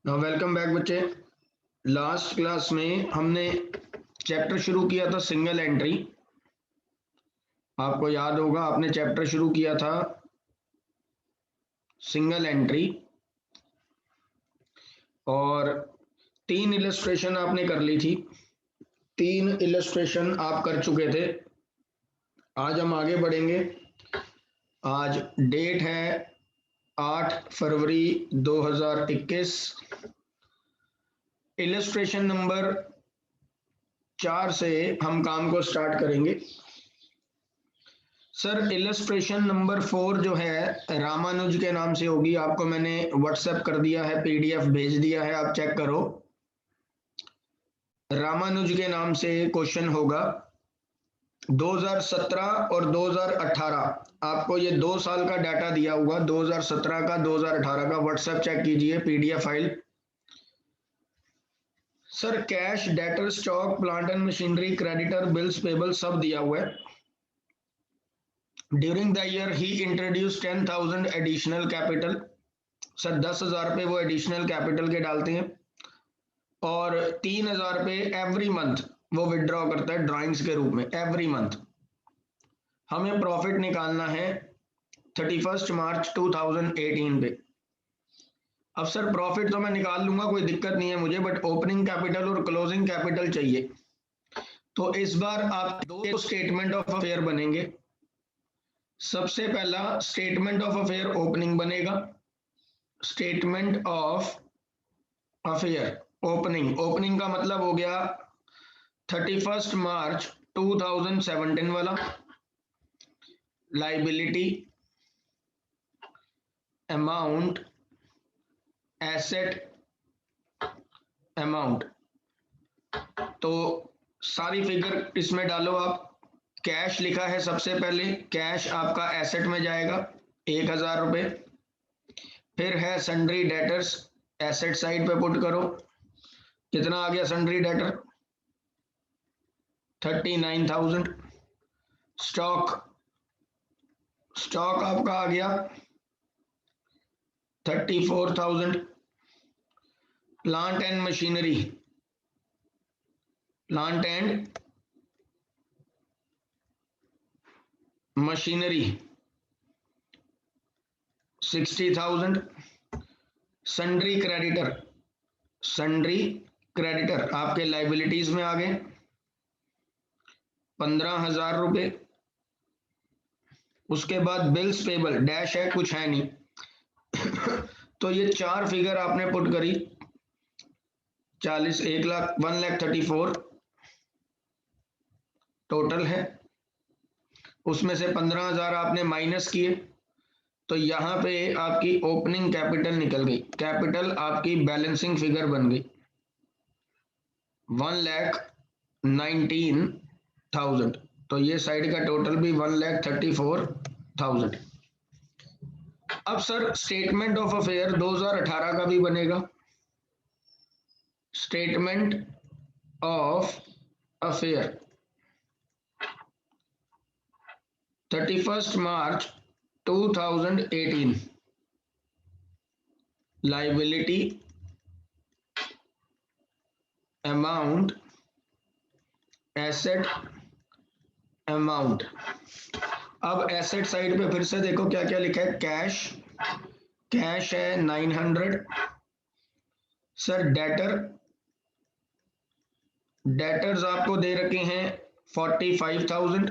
Welcome back बच्चे। Last class में हमने चैप्टर शुरू किया था सिंगल एंट्री। आपको याद होगा आपने चैप्टर शुरू किया था सिंगल एंट्री और 3 इलस्ट्रेशन आपने कर ली थी। 3 इलस्ट्रेशन आप कर चुके थे। आज हम आगे बढ़ेंगे। आज डेट है 8 फरवरी 2021। इलस्ट्रेशन नंबर 4 से हम काम को स्टार्ट करेंगे। सर इलस्ट्रेशन नंबर 4 जो है रामानुज के नाम से होगी। आपको मैंने व्हाट्सएप कर दिया है, पीडीएफ भेज दिया है, आप चेक करो। रामानुज के नाम से क्वेश्चन होगा 2017 और 2018। आपको ये 2 साल का डाटा दिया हुआ, 2017 का 2018 का। व्हाट्सएप चेक कीजिए PDF file. Sir cash, debtor, stock, plant and machinery, creditor, bills payable सब दिया हुआ है। During the year he introduce 10,000 additional capital. Sir 10,000 रुपये वो एडिशनल कैपिटल के डालते हैं और 3,000 रुपये एवरी मंथ वो विड्रॉ करता है ड्राइंग्स के रूप में एवरी मंथ। हमें प्रॉफिट निकालना है 31 मार्च 2018 पे। अब सर प्रॉफिट तो मैं निकाल लूंगा, कोई दिक्कत नहीं है मुझे, बट ओपनिंग कैपिटल और क्लोजिंग कैपिटल चाहिए। तो इस बार आप 2 स्टेटमेंट ऑफ अफेयर बनेंगे। सबसे पहला स्टेटमेंट ऑफ अफेयर ओपनिंग बनेगा। स्टेटमेंट ऑफ अफेयर ओपनिंग का मतलब हो गया 31 मार्च 2017 वाला। Liability, amount, asset, amount. तो सारी फिगर इसमें डालो आप। कैश लिखा है सबसे पहले, कैश आपका एसेट में जाएगा 1,000 रुपये। फिर है सन्ड्री डेटर्स, एसेट साइड पे पुट करो। कितना आ गया सन्ड्री डेटर? 39,000। स्टॉक आपका आ गया 34,000। Plant and machinery 60,000। Sundry creditor आपके लाइबिलिटीज में आ गए 15,000 रुपये। उसके बाद बिल्स पेबल डैश है, कुछ है नहीं। तो ये 4 फिगर आपने पुट करी। 1,34,00,000 टोटल है। उसमें से 15,000 आपने माइनस किए तो यहां पे आपकी ओपनिंग कैपिटल निकल गई। कैपिटल आपकी बैलेंसिंग फिगर बन गई 1,19,000। तो ये साइड का टोटल भी 1,34,000। अब सर स्टेटमेंट ऑफ अफेयर 2018 का भी बनेगा। Statement of affair 31 March 2018। Liability, amount, asset, amount. अब एसेट साइड पे फिर से देखो क्या क्या लिखा है। कैश है 900। सर डेटर्स आपको दे रखे हैं 45,000।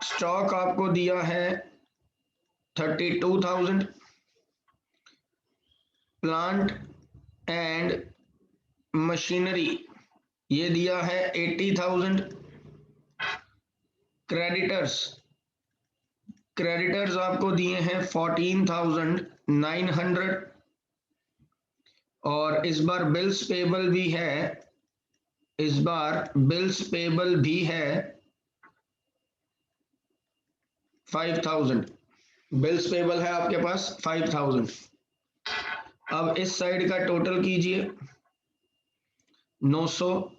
स्टॉक आपको दिया है 32,000। प्लांट एंड मशीनरी ये दिया है 80,000। क्रेडिटर्स आपको दिए हैं 14,900। और इस बार बिल्स पेबल भी है 5,000। बिल्स पेबल है आपके पास 5,000। अब इस साइड का टोटल कीजिए 900।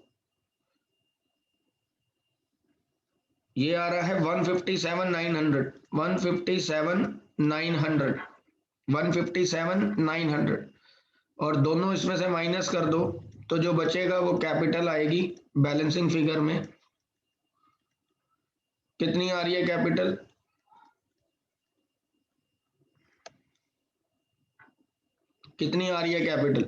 ये आ रहा है 157,900। 157,900 900, 157,900, और दोनों इसमें से माइनस कर दो तो जो बचेगा वो कैपिटल आएगी बैलेंसिंग फिगर में। कितनी आ रही है कैपिटल? कितनी आ रही है कैपिटल?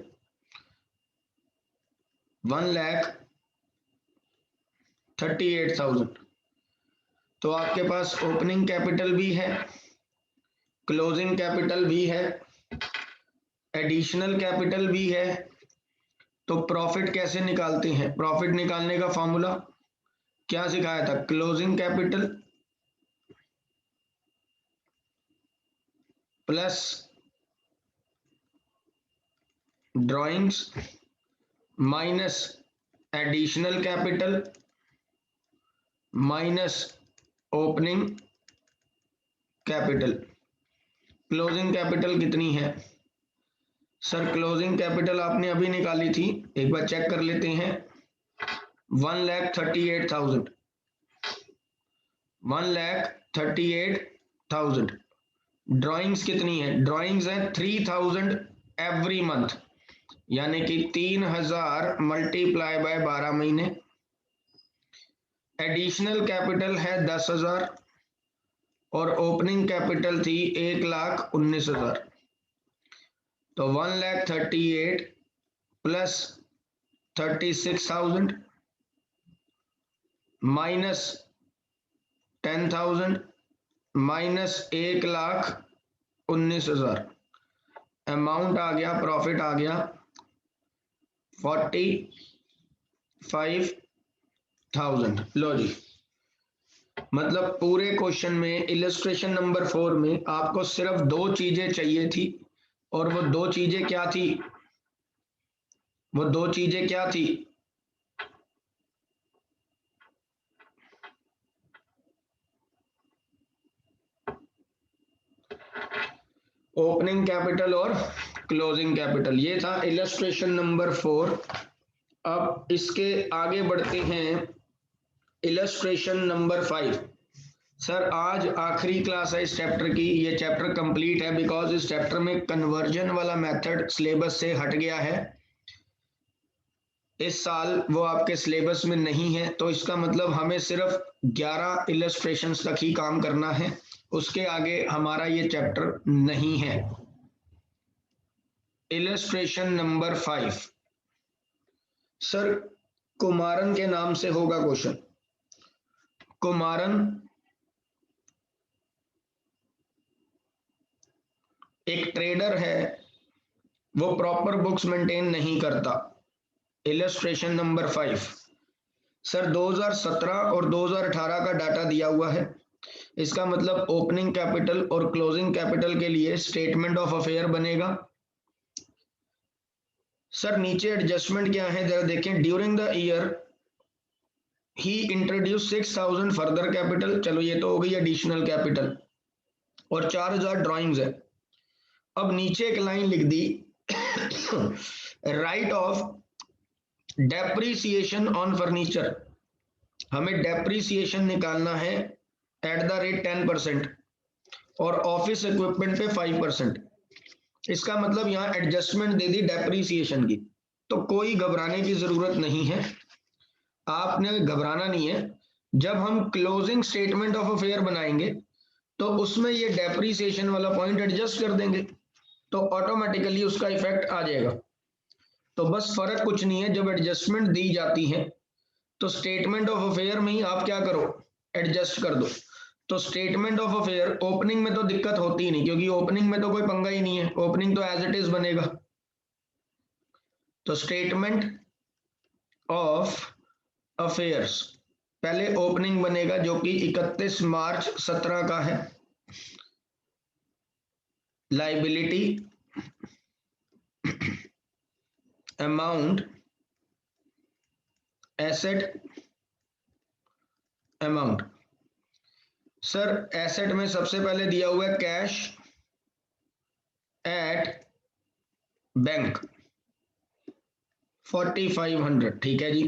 1,38,000। तो आपके पास ओपनिंग कैपिटल भी है, क्लोजिंग कैपिटल भी है, एडिशनल कैपिटल भी है। तो प्रॉफिट कैसे निकालते हैं? प्रॉफिट निकालने का फॉर्मूला क्या सिखाया था? Closing capital plus drawings minus additional capital minus opening capital. Closing capital कितनी है सर? क्लोजिंग कैपिटल आपने अभी निकाली थी, एक बार चेक कर लेते हैं। 1,38,000, 1,38,000। ड्राइंग्स कितनी है? ड्राइंग्स है 3,000 एवरी मंथ, यानी कि 3,000 मल्टीप्लाई बाय 12 महीने। एडिशनल कैपिटल है 10,000 और ओपनिंग कैपिटल थी 1,19,000। तो 1,38,000 प्लस 36,000 माइनस 10,000 माइनस 1,19,000, अमाउंट आ गया, प्रॉफिट आ गया 45,000। लो जी, मतलब पूरे क्वेश्चन में इलस्ट्रेशन नंबर 4 में आपको सिर्फ दो चीजें चाहिए थी, और वो दो चीजें क्या थी? वो दो चीजें क्या थी? ओपनिंग कैपिटल और क्लोजिंग कैपिटल। ये था इलस्ट्रेशन नंबर 4। अब इसके आगे बढ़ते हैं इलस्ट्रेशन नंबर 5। सर आज आखिरी क्लास है इस चैप्टर की, ये चैप्टर कंप्लीट है बिकॉज इस चैप्टर में कन्वर्जन वाला मेथड सिलेबस से हट गया है। इस साल वो आपके सिलेबस में नहीं है, तो इसका मतलब हमें सिर्फ 11 इलस्ट्रेशंस तक ही काम करना है, उसके आगे हमारा ये चैप्टर नहीं है। इलस्ट्रेशन नंबर 5 सर कुमारन के नाम से होगा क्वेश्चन। कुमारन एक ट्रेडर है, वो प्रॉपर बुक्स मेंटेन नहीं करता। इलस्ट्रेशन नंबर 5 सर 2017 और 2018 का डाटा दिया हुआ है। इसका मतलब ओपनिंग कैपिटल और क्लोजिंग कैपिटल के लिए स्टेटमेंट ऑफ अफेयर बनेगा। सर नीचे एडजस्टमेंट क्या है जरा देखें। During the year he introduce 6,000 further capital, चलो ये तो हो गई एडिशनल कैपिटल, और 4,000 ड्राइंग्स है। अब नीचे एक लाइन लिख दी write off depreciation on furniture. हमें डेप्रीसिएशन निकालना है एट द रेट 10% और ऑफिस इक्विपमेंट पे 5%। इसका मतलब यहाँ एडजस्टमेंट दे दी डेप्रीसिएशन की। तो कोई घबराने की जरूरत नहीं है, आपने घबराना नहीं है। जब हम क्लोजिंग स्टेटमेंट ऑफ अफेयर बनाएंगे तो उसमें ये डेप्रीसिएशन वाला पॉइंट एडजस्ट कर देंगे, तो ऑटोमेटिकली उसका इफेक्ट आ जाएगा। तो बस फर्क कुछ नहीं है, जब एडजस्टमेंट दी जाती है तो स्टेटमेंट ऑफ अफेयर में ही आप क्या करो, एडजस्ट कर दो। तो स्टेटमेंट ऑफ अफेयर ओपनिंग में तो दिक्कत होती ही नहीं, क्योंकि ओपनिंग में तो कोई पंगा ही नहीं है, ओपनिंग तो एज इट इज बनेगा। तो स्टेटमेंट ऑफ अफेयर्स पहले ओपनिंग बनेगा जो कि 31 मार्च 17 का है। Liability amount asset amount. Sir asset में सबसे पहले दिया हुआ है कैश एट बैंक 4,500, ठीक है जी।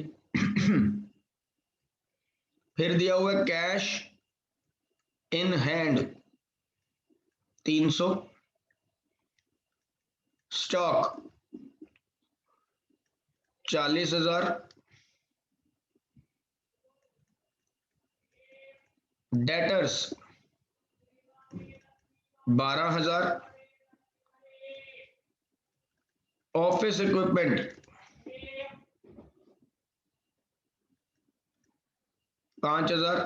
फिर दिया हुआ है cash in hand 300, stock 40,000, debtors 12,000, office equipment 5,000,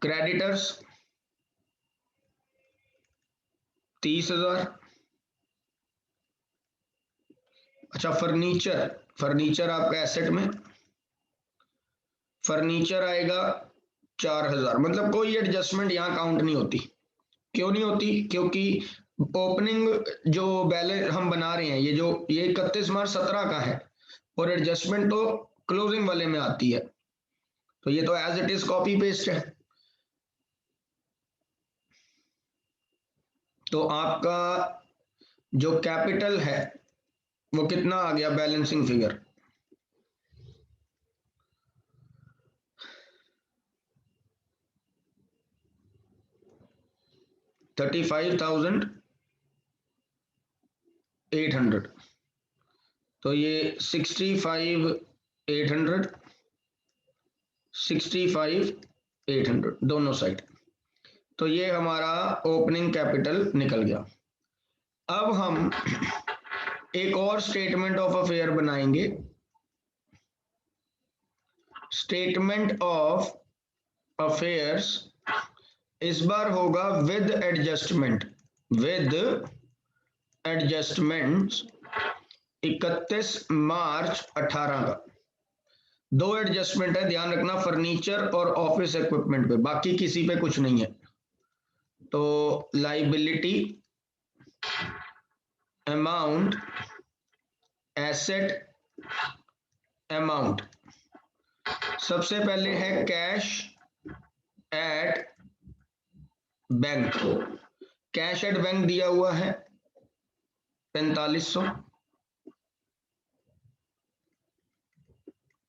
creditors 30,000। अच्छा, फर्नीचर आपका एसेट में फर्नीचर आएगा 4,000। मतलब कोई एडजस्टमेंट यहां काउंट नहीं होती। क्यों नहीं होती? क्योंकि ओपनिंग जो बैलेंस हम बना रहे हैं, ये 31 मार्च 17 का है और एडजस्टमेंट तो क्लोजिंग वाले में आती है, तो ये तो as it is copy paste है। तो आपका जो कैपिटल है वो कितना आ गया बैलेंसिंग फिगर? 35,800। तो ये 65,800, 65,800 दोनों साइड। तो ये हमारा ओपनिंग कैपिटल निकल गया। अब हम एक और स्टेटमेंट ऑफ अफेयर बनाएंगे। स्टेटमेंट ऑफ अफेयर्स इस बार होगा विद एडजस्टमेंट। 31 मार्च 18 का। दो एडजस्टमेंट है, ध्यान रखना, फर्नीचर और ऑफिस इक्विपमेंट पे, बाकी किसी पे कुछ नहीं है। तो लाइबिलिटी अमाउंट, एसेट अमाउंट, सबसे पहले है cash at bank. Cash at bank दिया हुआ है 4500।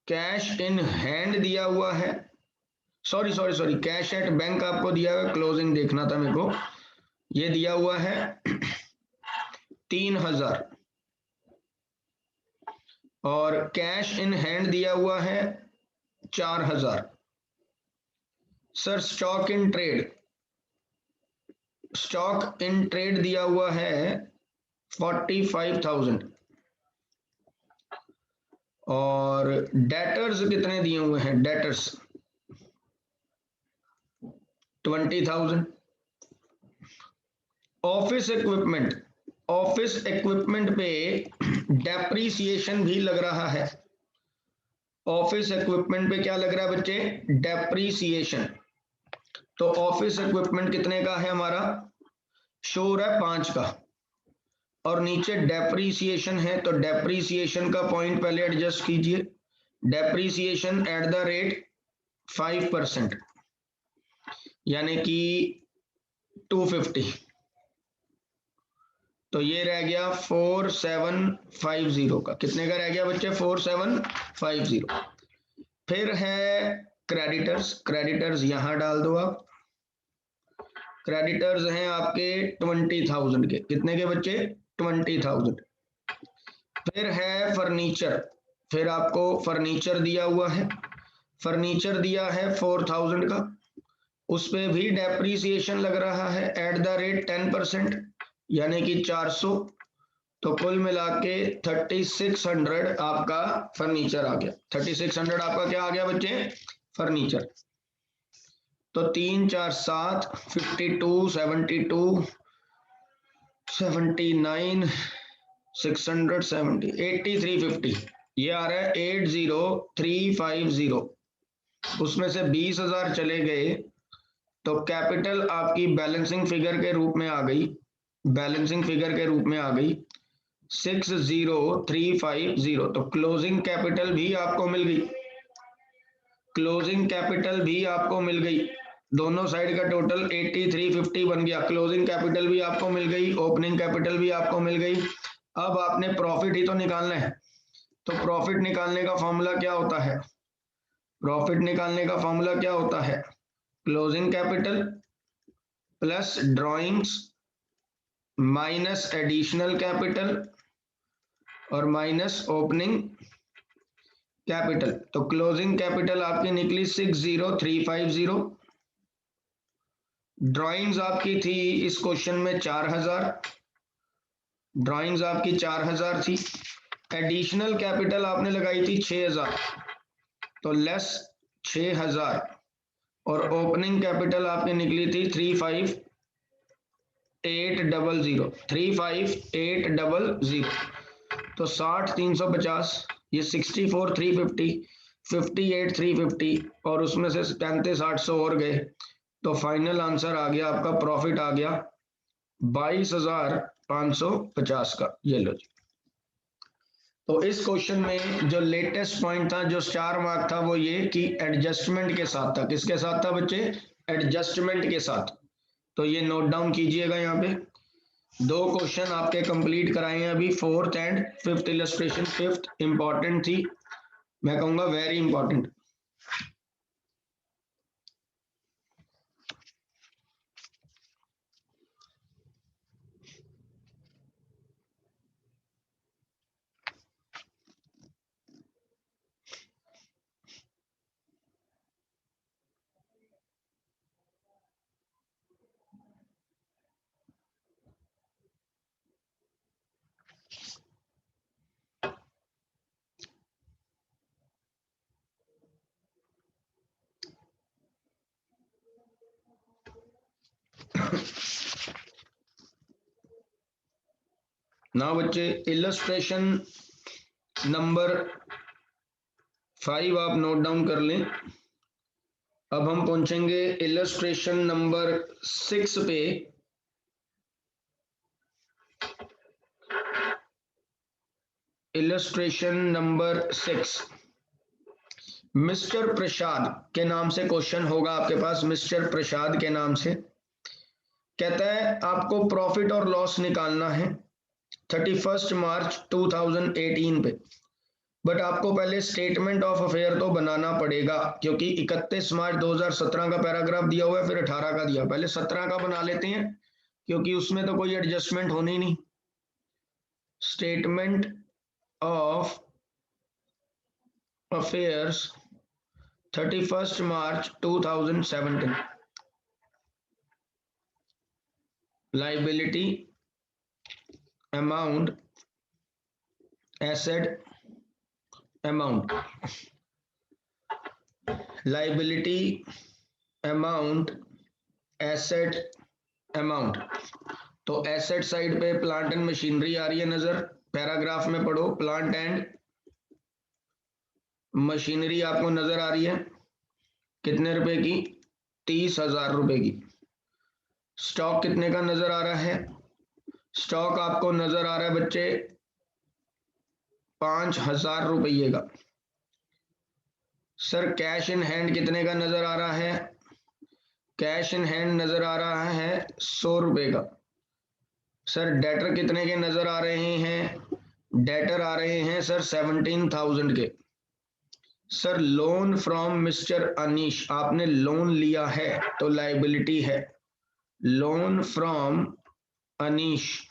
कैश इन हैंड दिया हुआ है, सॉरी, कैश एट बैंक आपको दिया हुआ, क्लोजिंग देखना था मेरे को, ये दिया हुआ है 3,000 और कैश इन हैंड दिया हुआ है 4,000। सर स्टॉक इन ट्रेड दिया हुआ है 45,000 और डेटर्स कितने दिए हुए हैं? डेटर्स 20,000। ऑफिस इक्विपमेंट पे डेप्रीसिएशन भी लग रहा है। ऑफिस इक्विपमेंट पे क्या लग रहा है बच्चे? डेप्रीसिएशन। तो ऑफिस इक्विपमेंट कितने का है हमारा? शोर है 5 का और नीचे डेप्रीसिएशन है, तो डेप्रीसिएशन का पॉइंट पहले एडजस्ट कीजिए। डेप्रीसिएशन एट द रेट 5%, यानी कि 250। तो ये रह गया 4750 का। कितने का रह गया बच्चे? 4750। फिर है क्रेडिटर्स यहां डाल दो आप। क्रेडिटर्स हैं आपके 20,000 के। कितने के बच्चे? 20,000। फिर है फर्नीचर, फिर आपको फर्नीचर दिया हुआ है, फर्नीचर दिया है 4,000 का, उस पे भी डेप्रीसिएशन लग रहा है एट द रेट 10%, यानी कि 400। तो कुल मिला के 3600 आपका फर्नीचर आ गया। 3600 आपका क्या आ गया बच्चे? फर्नीचर। तो 3 4 7 52 72 79 670 8350, ये आ रहा है 80350। उसमें से 20,000 चले गए तो कैपिटल आपकी बैलेंसिंग फिगर के रूप में आ गई, 60350। तो क्लोजिंग कैपिटल भी आपको मिल गई। दोनों साइड का टोटल 8350 बन गया। क्लोजिंग कैपिटल भी आपको मिल गई, ओपनिंग कैपिटल भी आपको मिल गई। अब आपने प्रॉफिट ही तो निकालना है। तो प्रॉफिट निकालने का फॉर्मूला क्या होता है? Closing capital plus drawings minus additional capital और माइनस ओपनिंग कैपिटल। तो क्लोजिंग कैपिटल आपकी निकली 60350। ड्राइंग्स आपकी थी इस क्वेश्चन में 4000, ड्राइंग्स आपकी 4000 थी। एडिशनल कैपिटल आपने लगाई थी 6000, तो लेस 6000 और ओपनिंग कैपिटल आपकी निकली थी 35800, 35800। तो 60 350, ये 64 350, 58 350 और उसमें से 35 800 और गए, तो फाइनल आंसर आ गया आपका, प्रॉफिट आ गया 22,550 का। ये लो जी। तो इस क्वेश्चन में जो लेटेस्ट पॉइंट था, जो स्टार मार्क था, वो ये कि एडजस्टमेंट के साथ था। किसके साथ था बच्चे? एडजस्टमेंट के साथ। तो ये नोट डाउन कीजिएगा। यहाँ पे दो क्वेश्चन आपके कंप्लीट कराए हैं अभी, fourth and fifth illustration. Fifth important थी, मैं कहूंगा वेरी इंपॉर्टेंट। ना बच्चे, इलस्ट्रेशन नंबर 5 आप नोट डाउन कर लें। अब हम पहुंचेंगे इलस्ट्रेशन नंबर 6 पे। इलस्ट्रेशन नंबर 6 मिस्टर प्रसाद के नाम से क्वेश्चन होगा आपके पास। मिस्टर प्रसाद के नाम से कहता है आपको प्रॉफिट और लॉस निकालना है 31 मार्च 2018 पे, बट आपको पहले स्टेटमेंट ऑफ अफेयर तो बनाना पड़ेगा, क्योंकि 31 मार्च 2017 का पैराग्राफ दिया हुआ है, फिर 18 का दिया। पहले 17 का बना लेते हैं, क्योंकि उसमें तो कोई एडजस्टमेंट होनी नहीं। Statement of affairs 31 March 2017। Liability, amount, asset, amount. Liability, amount, asset, amount. तो एसेट साइड पे प्लांट एंड मशीनरी आ रही है नजर, पैराग्राफ में पढ़ो। प्लांट एंड मशीनरी आपको नजर आ रही है, कितने रुपए की? 30,000 रुपए की। स्टॉक कितने का नजर आ रहा है? स्टॉक आपको नजर आ रहा है बच्चे 5,000 रुपये का। सर कैश इन हैंड कितने का नजर आ रहा है? कैश इन हैंड नजर आ रहा है 100 रुपए का। सर डेटर कितने के नजर आ रहे हैं? डेटर आ रहे हैं सर 17,000 के। Sir loan from mister Anish, आपने लोन लिया है तो लाइबिलिटी है। लोन फ्रॉम अनीश,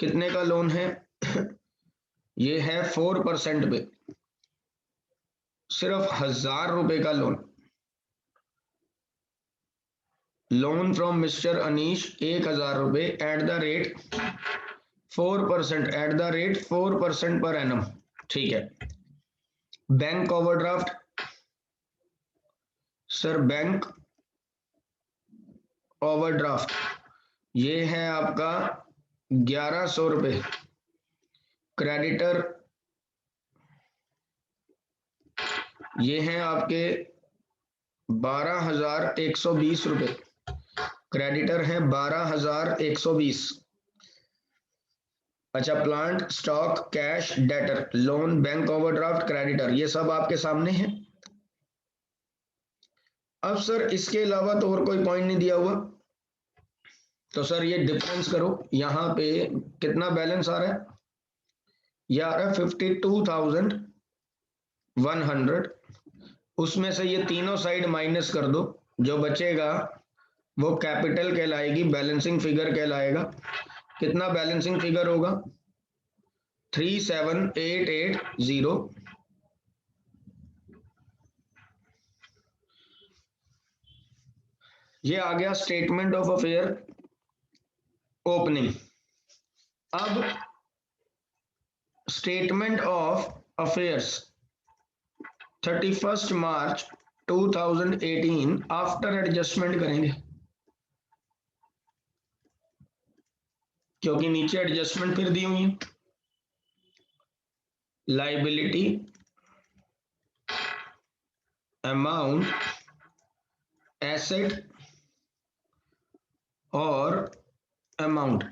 कितने का लोन है? ये है 4% पे, सिर्फ 1,000 रुपए का loan. Loan from mister Anish 1,000 रुपए at the rate 4%, at the rate 4% per annum. ठीक है। Bank overdraft, sir bank overdraft ये है आपका 1,100 रुपए। क्रेडिटर ये हैं आपके 12,120 रुपए। क्रेडिटर है 12,120। अच्छा, plant, stock, cash, debtor, loan, bank overdraft, creditor, ये सब आपके सामने है। अब सर इसके अलावा तो और कोई पॉइंट नहीं दिया हुआ, तो सर ये डिफरेंस करो। यहां पे कितना बैलेंस आ रहा है? ये आ रहा है 52,100। उसमें से ये तीनों साइड माइनस कर दो, जो बचेगा वो कैपिटल कहलाएगी, बैलेंसिंग फिगर कहलाएगा। कितना बैलेंसिंग फिगर होगा? 37880। ये आ गया स्टेटमेंट ऑफ अफेयर ओपनिंग। अब statement of affairs 31 March 2018 after adjustment करेंगे, क्योंकि नीचे एडजस्टमेंट फिर दी हुई है। लाइबिलिटी अमाउंट, एसेट और अमाउंट।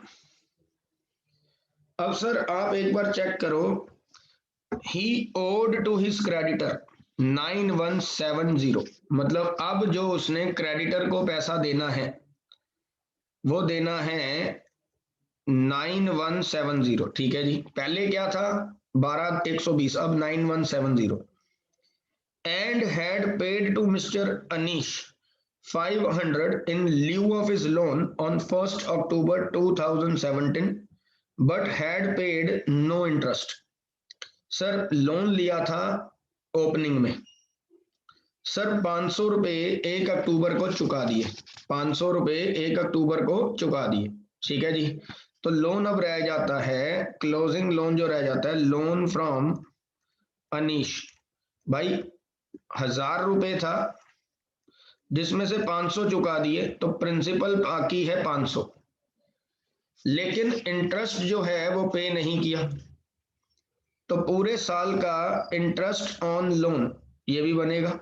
अब सर आप एक बार चेक करो, ही ओड टू हिज क्रेडिटर 9170, मतलब अब जो उसने क्रेडिटर को पैसा देना है वो देना है 9170। ठीक है जी, पहले क्या था? 12120, अब 9170। And had paid to mister Anish 500 in lieu of his loan on 1st October 2017 but had paid no interest। Sir loan लिया था ओपनिंग में, सर 500 रुपए 1 अक्टूबर को चुका दिए, 500 रुपए 1 अक्टूबर को चुका दिए। ठीक है जी, तो लोन अब रह जाता है, क्लोजिंग लोन जो रह जाता है, लोन फ्रॉम अनीश। भाई 1000 रुपए था जिसमें से 500 चुका दिए, तो प्रिंसिपल बाकी है 500, लेकिन इंटरेस्ट जो है वो पे नहीं किया, तो पूरे साल का इंटरेस्ट ऑन लोन ये भी बनेगा।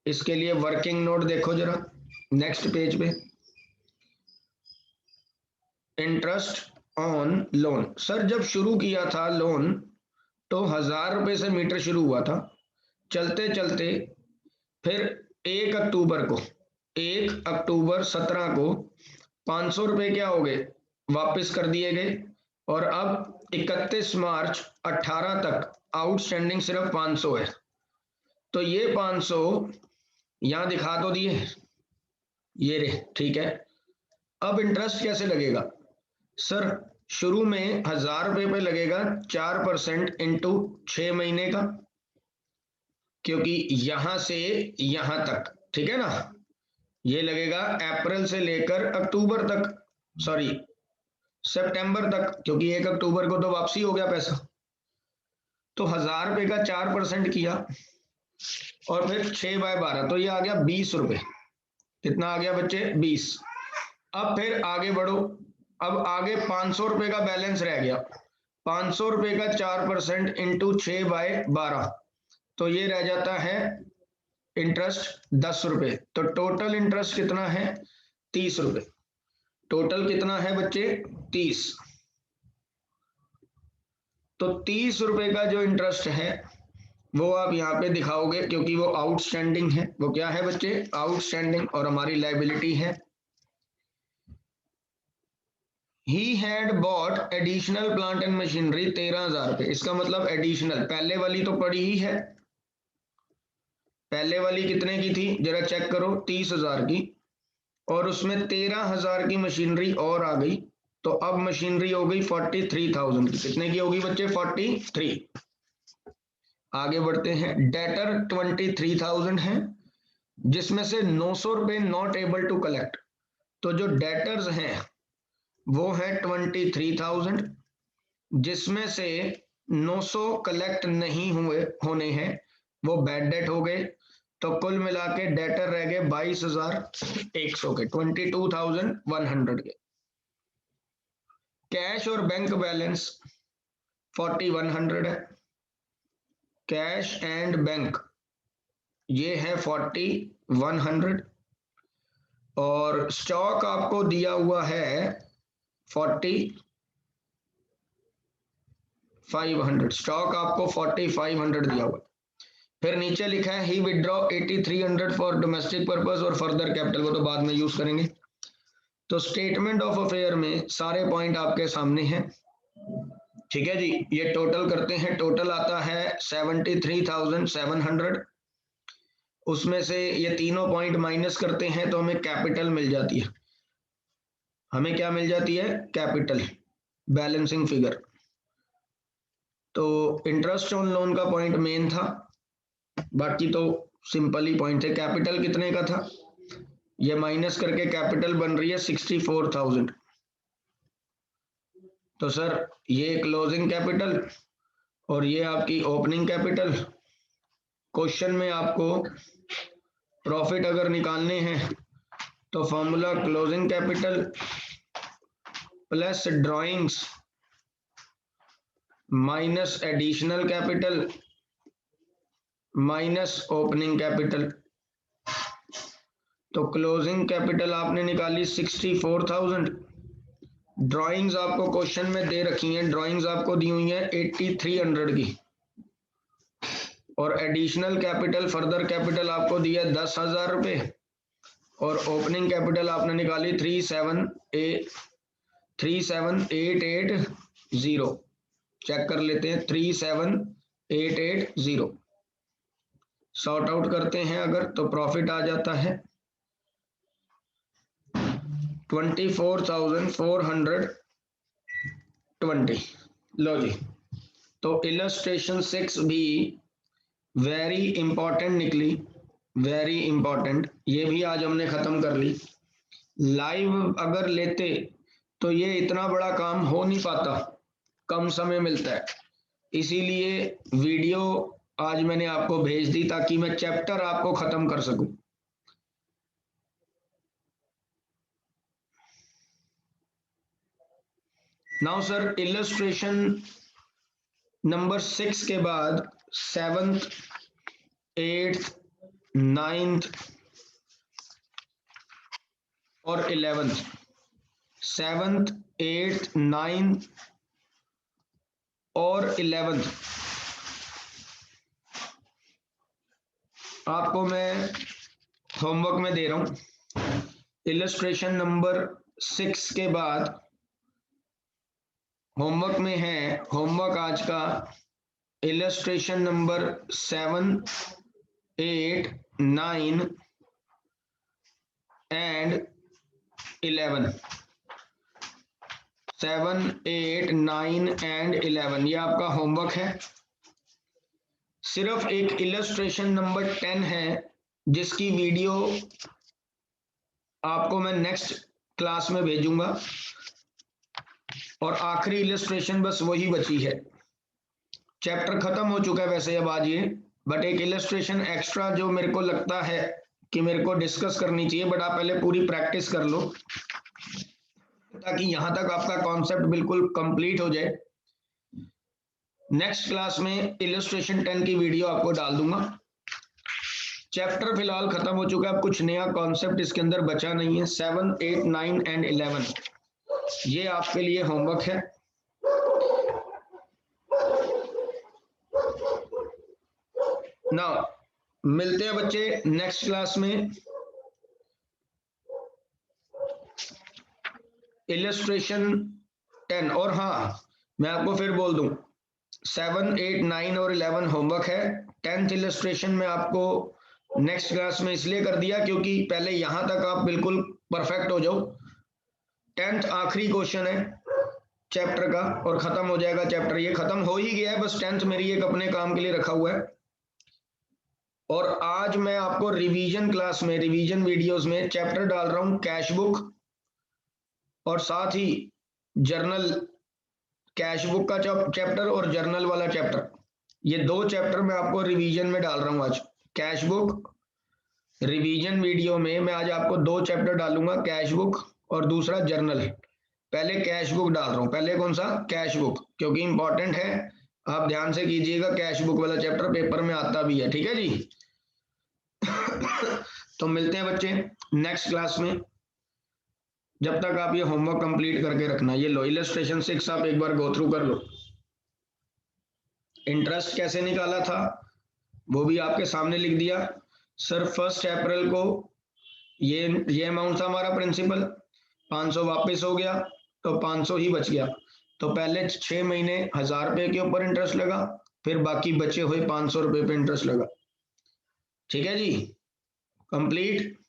इसके लिए वर्किंग नोट देखो जरा नेक्स्ट पेज पे, इंटरेस्ट ऑन लोन। सर जब शुरू किया था लोन तो 1000 रुपए से मीटर शुरू हुआ था, चलते चलते फिर 1 अक्टूबर को, 1 अक्टूबर 17 को 500 रुपए क्या हो गए? वापस कर दिए गए, और अब 31 मार्च 18 तक आउटस्टैंडिंग सिर्फ 500 है। तो ये 500 यहां दिखा तो दिए, ये रे। ठीक है, अब इंटरेस्ट कैसे लगेगा? सर शुरू में 1000 रुपए पे लगेगा 4% इंटू 6 महीने का, क्योंकि यहां से यहां तक, ठीक है ना, ये लगेगा अप्रैल से लेकर अक्टूबर तक, सॉरी सितंबर तक, क्योंकि 1 अक्टूबर को तो वापसी हो गया पैसा। तो 1000 रुपए का 4% किया और फिर 6/12, तो ये आ गया 20 रुपए। कितना आ गया बच्चे? 20। अब फिर आगे बढ़ो, अब आगे 500 रुपए का बैलेंस रह गया, 500 रुपए का 4% इंटू 6/12, तो ये रह जाता है इंटरेस्ट 10 रुपए। तो टोटल इंटरेस्ट कितना है? 30 रुपए। टोटल कितना है बच्चे? 30। तो 30 रुपए का जो इंटरेस्ट है वो आप यहाँ पे दिखाओगे, क्योंकि वो आउटस्टैंडिंग है। वो क्या है बच्चे? आउटस्टैंडिंग, और हमारी लाइबिलिटी है। He had bought additional plant and machinery 13,000 रुपए। इसका मतलब एडिशनल, पहले वाली तो पड़ी ही है, पहले वाली कितने की थी जरा चेक करो, 30,000 की, और उसमें 13,000 की मशीनरी और आ गई, तो अब मशीनरी हो गई 43,000 की। कितने की होगी बच्चे? 43। आगे बढ़ते हैं, डेटर 23,000 है, जिसमें से 900 रुपए नॉट एबल टू कलेक्ट, तो जो डेटर्स हैं वो है 23,000, जिसमें से 900 कलेक्ट नहीं हुए होने हैं, वो बैड डेट हो गए, तो कुल मिला के डेटर रह गए 22,100 के, 22,100 के। कैश और बैंक बैलेंस 4100 है, कैश एंड बैंक ये है 4100, और स्टॉक आपको दिया हुआ है 4500, स्टॉक आपको 4500 दिया हुआ है। फिर नीचे लिखा है ही विड्रॉ 8300 फॉर डोमेस्टिक पर्पस और फर्दर कैपिटल, वो तो बाद में यूज करेंगे। तो स्टेटमेंट ऑफ अफेयर में सारे पॉइंट आपके सामने हैं। ठीक है जी, ये टोटल करते हैं, टोटल आता है 73,700, उसमें से ये तीनों पॉइंट माइनस करते हैं तो हमें कैपिटल मिल जाती है। हमें क्या मिल जाती है? Capital, balancing figure. तो इंटरेस्ट ऑन लोन का पॉइंट मेन था, बाकी तो सिंपल ही पॉइंट थे। कैपिटल कितने का था? ये माइनस करके कैपिटल बन रही है 64,000। तो सर ये क्लोजिंग कैपिटल और ये आपकी ओपनिंग कैपिटल। क्वेश्चन में आपको प्रॉफिट अगर निकालने हैं तो formula closing capital plus drawings minus additional capital minus opening capital. तो क्लोजिंग कैपिटल आपने निकाली 64,000। ड्राइंग्स आपको क्वेश्चन में दे रखी हैं, ड्राइंग्स आपको दी हुई हैं 8300 की, और एडिशनल कैपिटल फर्दर कैपिटल आपको दिया 10,000 रुपये, और ओपनिंग कैपिटल आपने निकाली 37880। चेक कर लेते हैं, 37880 सॉर्ट आउट करते हैं अगर, तो प्रॉफिट आ जाता है 24,420। लो जी, तो इलस्ट्रेशन 6 भी वेरी इंपॉर्टेंट निकली, वेरी इंपॉर्टेंट। ये भी आज हमने खत्म कर ली। लाइव अगर लेते तो ये इतना बड़ा काम हो नहीं पाता, कम समय मिलता है, इसीलिए वीडियो आज मैंने आपको भेज दी ताकि मैं चैप्टर आपको खत्म कर सकूं। नाउ सर, इलस्ट्रेशन नंबर 6 के बाद 7th 8th 9th और 11th, 7th 8th 9th और 11th आपको मैं होमवर्क में दे रहा हूं। इलस्ट्रेशन नंबर 6 के बाद होमवर्क में है, होमवर्क आज का इलस्ट्रेशन नंबर 7, 8, 9 एंड 11। 7, 8, 9 एंड 11 ये आपका होमवर्क है। सिर्फ एक इलस्ट्रेशन नंबर 10 है जिसकी वीडियो आपको मैं नेक्स्ट क्लास में भेजूंगा, और आखिरी इलस्ट्रेशन बस वही बची है। चैप्टर खत्म हो चुका है वैसे अब आज ये, बट एक इलस्ट्रेशन एक्स्ट्रा जो मेरे को लगता है कि मेरे को डिस्कस करनी चाहिए, बट आप पहले पूरी प्रैक्टिस कर लो ताकि यहां तक आपका कॉन्सेप्ट बिल्कुल कंप्लीट हो जाए। नेक्स्ट क्लास में इलस्ट्रेशन 10 की वीडियो आपको डाल दूंगा। चैप्टर फिलहाल खत्म हो चुका है, अब कुछ नया कॉन्सेप्ट इसके अंदर बचा नहीं है। 7, 8, 9 एंड 11 ये आपके लिए होमवर्क है। ना मिलते हैं बच्चे नेक्स्ट क्लास में। इलस्ट्रेशन 10, और हाँ मैं आपको फिर बोल दूं, 7, 8, 9 और 11 होमवर्क है। 10th इलस्ट्रेशन में आपको नेक्स्ट क्लास में इसलिए कर दिया क्योंकि पहले यहां तक आप बिल्कुल परफेक्ट हो जाओ। 10th आखिरी क्वेश्चन है चैप्टर का और खत्म हो जाएगा चैप्टर। ये खत्म हो ही गया है, बस 10th मेरी एक अपने काम के लिए रखा हुआ है। और आज मैं आपको रिवीजन क्लास में, रिवीजन वीडियोस में चैप्टर डाल रहा हूं कैश बुक, और साथ ही जर्नल, कैश बुक का चैप्टर और जर्नल वाला चैप्टर, ये दो चैप्टर मैं आपको रिवीजन में डाल रहा हूं आज। कैश बुक रिवीजन वीडियो में मैं आज आपको दो चैप्टर डालूंगा, कैश बुक और दूसरा जर्नल। पहले कैश बुक डाल रहा हूं, पहले कौन सा? कैश बुक, क्योंकि इंपॉर्टेंट है, आप ध्यान से कीजिएगा, कैश बुक वाला चैप्टर पेपर में आता भी है, ठीक है जी। तो मिलते हैं बच्चे नेक्स्ट क्लास में, जब तक आप ये होमवर्क कंप्लीट करके रखना। ये लो इलस्ट्रेशन 6 आप एक बार गो थ्रू कर लो। इंटरेस्ट कैसे निकाला था वो भी आपके सामने लिख दिया। सर 1 अप्रैल को ये अमाउंट था हमारा प्रिंसिपल, 500 वापस हो गया तो 500 ही बच गया। तो पहले 6 महीने 1000 रुपए के ऊपर इंटरेस्ट लगा, फिर बाकी बचे हुए 500 रुपए पे इंटरेस्ट लगा, ठीक है जी। कंप्लीट।